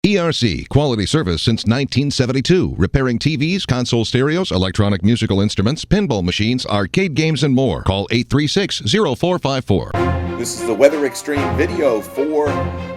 ERC, quality service since 1972. Repairing TVs, console stereos, electronic musical instruments, pinball machines, arcade games, and more. Call 836-0454. This is the Weather Xtreme video for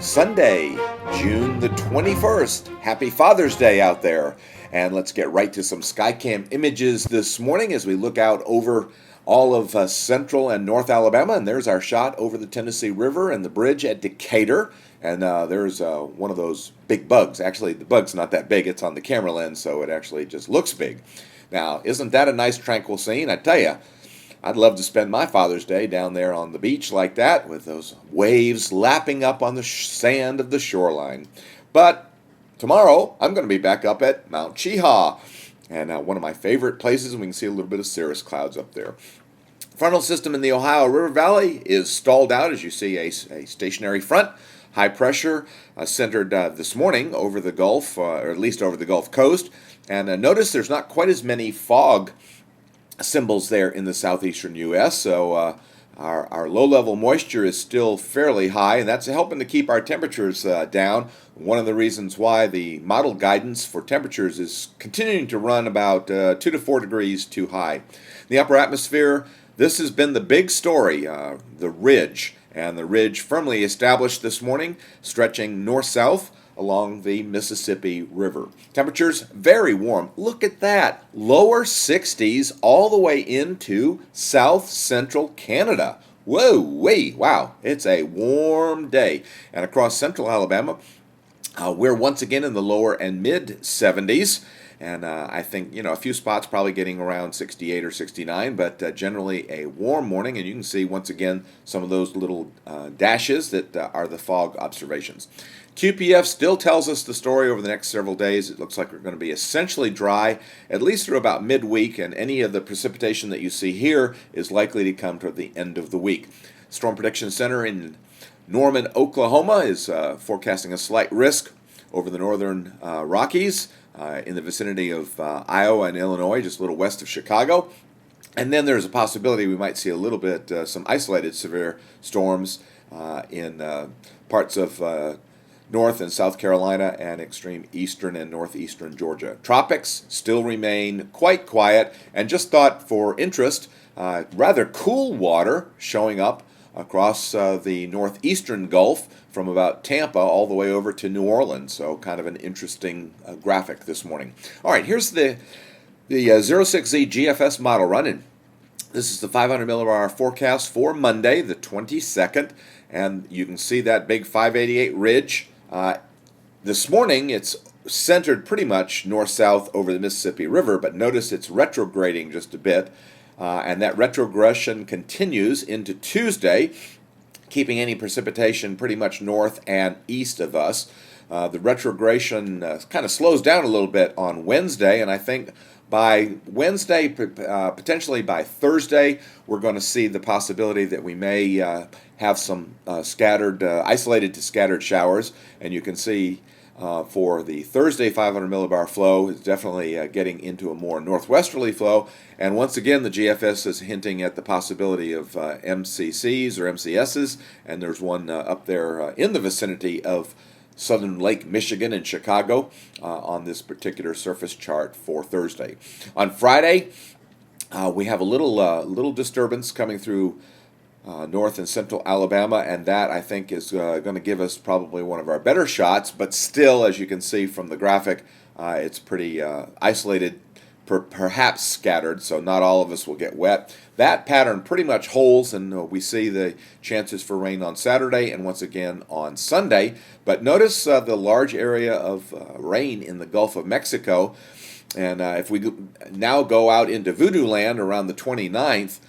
Sunday, June the 21st. Happy Father's Day out there. And let's get right to some Skycam images this morning as we look out over all of central and north Alabama. And there's our shot over the Tennessee River and the bridge at Decatur. And there's one of those big bugs. Actually, the bug's not that big. It's on the camera lens, so it actually just looks big. Now, isn't that a nice, tranquil scene? I tell you, I'd love to spend my Father's Day down there on the beach like that with those waves lapping up on the sand of the shoreline. But tomorrow, I'm going to be back up at Mount Cheaha, and one of my favorite places, and we can see a little bit of cirrus clouds up there. Frontal system in the Ohio River Valley is stalled out, as you see a stationary front. High pressure centered this morning over the Gulf, or at least over the Gulf Coast. And notice there's not quite as many fog symbols there in the southeastern U.S., so our low-level moisture is still fairly high, and that's helping to keep our temperatures down. One of the reasons why the model guidance for temperatures is continuing to run about 2 to 4 degrees too high. In the upper atmosphere, this has been the big story, the ridge. And the ridge firmly established this morning, stretching north-south along the Mississippi River. Temperatures very warm. Look at that. Lower 60s all the way into south-central Canada. Whoa, wow. It's a warm day. And across central Alabama, we're once again in the lower and mid-70s. And I think, a few spots probably getting around 68 or 69, but generally a warm morning. And you can see, once again, some of those little dashes that are the fog observations. QPF still tells us the story over the next several days. It looks like we're going to be essentially dry, at least through about midweek, and any of the precipitation that you see here is likely to come toward the end of the week. Storm Prediction Center in Norman, Oklahoma is forecasting a slight risk over the northern Rockies, in the vicinity of Iowa and Illinois, just a little west of Chicago. And then there's a possibility we might see a little bit, some isolated severe storms in parts of North and South Carolina and extreme eastern and northeastern Georgia. Tropics still remain quite quiet, and just thought for interest, rather cool water showing up across the northeastern Gulf from about Tampa all the way over to New Orleans. So kind of an interesting graphic this morning. All right, here's the 06Z GFS model running. This is the 500 millibar forecast for Monday, the 22nd, and you can see that big 588 ridge. This morning, it's centered pretty much north-south over the Mississippi River, but notice it's retrograding just a bit. And that retrogression continues into Tuesday, keeping any precipitation pretty much north and east of us. The retrogression kind of slows down a little bit on Wednesday, and I think by Wednesday, potentially by Thursday, we're going to see the possibility that we may have some scattered, isolated to scattered showers, and you can see for the Thursday 500 millibar flow is definitely getting into a more northwesterly flow. And once again, the GFS is hinting at the possibility of MCCs or MCSs, and there's one up there in the vicinity of southern Lake Michigan and Chicago on this particular surface chart for Thursday. On Friday, we have a little disturbance coming through north and central Alabama, and that I think is going to give us probably one of our better shots, but still, as you can see from the graphic, it's pretty isolated, perhaps scattered, so not all of us will get wet. That pattern pretty much holds, and we see the chances for rain on Saturday and once again on Sunday. But notice the large area of rain in the Gulf of Mexico, and if we now go out into Voodoo Land around the 29th,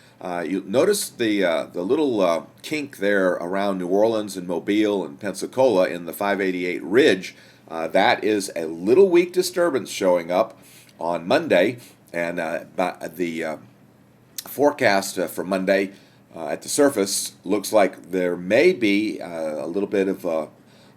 you notice the little kink there around New Orleans and Mobile and Pensacola in the 588 ridge. That is a little weak disturbance showing up on Monday, and the forecast for Monday at the surface looks like there may be a little bit of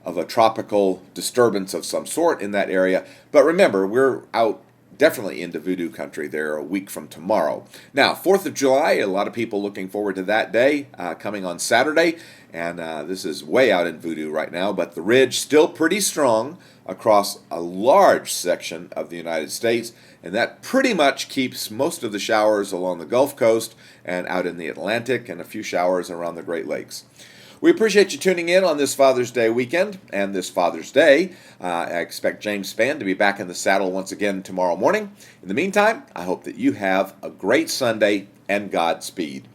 a tropical disturbance of some sort in that area. But remember, we're out definitely into voodoo country. They're a week from tomorrow. Now, 4th of July, a lot of people looking forward to that day coming on Saturday. And this is way out in voodoo right now, but the ridge still pretty strong across a large section of the United States. And that pretty much keeps most of the showers along the Gulf Coast and out in the Atlantic, and a few showers around the Great Lakes. We appreciate you tuning in on this Father's Day weekend and this Father's Day. I expect James Spann to be back in the saddle once again tomorrow morning. In the meantime, I hope that you have a great Sunday and Godspeed.